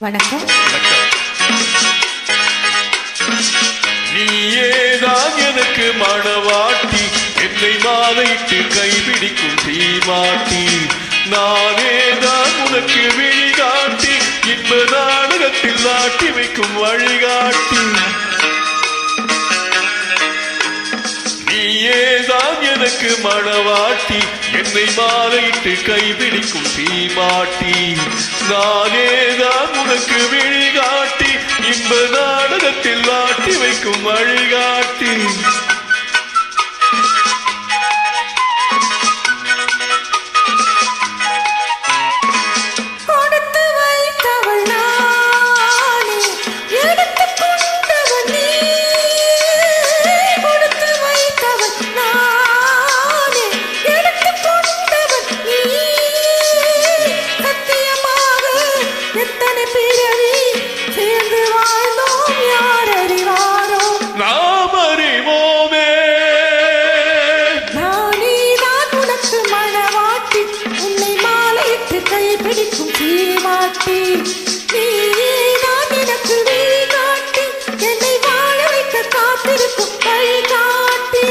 வணக்கம். நீயேதான் எனக்கு மணவாட்டி, என்னை மாலையிட்டு கைபிடிக்கும் தீமாட்டி. நானேதான் உனக்கு விழிகாட்டி, இன்ப நாடகத்தில் ஆட்டி வைக்கும் வழிகாட்டி. நீயேதான் எனக்கு மணவாட்டி, என்னை மாலையிட்டு கைபிடிக்கும் தீமாட்டி. நானேதான் உனக்கு விழிகாட்டி, இன்ப நாடகத்தில் ஆட்டி வைக்கும் வழிகாட்டி. பிடிக்கும் தீமாட்டி, நீதான் எனக்கு வழிகாட்டி, என்னை வாழ வைக்க காத்திருக்கும் வழிகாட்டி.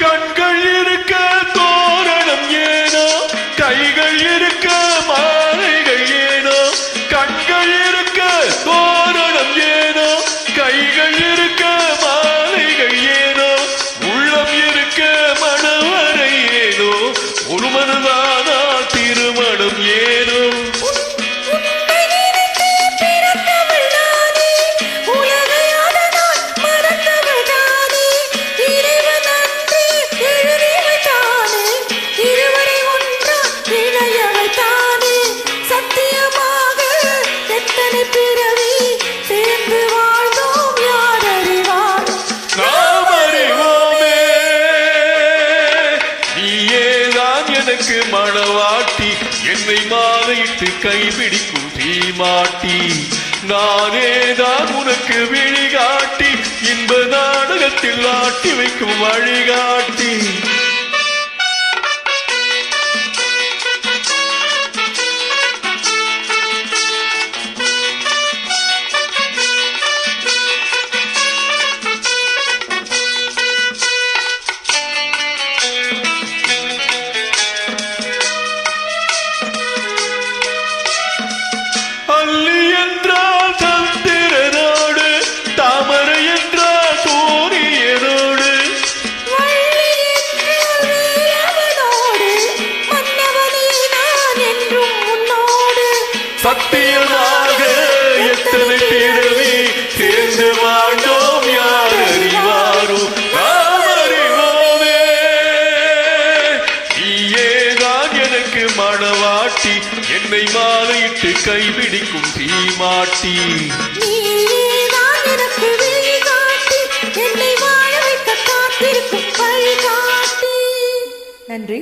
கண்கள் இருக்க தோரணம் ஏனோ, கைகள் இருக்க மாலைகள் ஏனோ. கண்கள் இருக்க தோரணம் ஏனோ, கைகள் இருக்க மாலைகள் ஏனோ. உள்ளம் இருக்க மணவரை ஏனோ, ஒரு மனதானா திருமணம் ஏனோ. எனக்கு மணவாட்டி, என்னை மாலையிட்டு கைபிடிக்கும் தீமாட்டி. நானேதான் உனக்கு விழிகாட்டி, இன்ப நாடகத்தில் ஆட்டி வைக்கும் வழிகாட்டி. அல்லி என்றால் சந்திரனோடு, தாமரை என்றால் சூரியனோடு, சத்தியமாக எத்தனை பிறவி சேர்ந்து வாழ்ந்தோம் யார் அறிவாரோ. நாம் அறிவோமே. நீயேதான் எனக்கு மணவாட்டி, என்னை மாலையிட்டு கைபிடிக்கும் தீமாட்டி. நீதான் எனக்கு வழிகாட்டி, என்னை வாழ வைக்க காத்திருக்கும் வழிகாட்டி. நன்றி.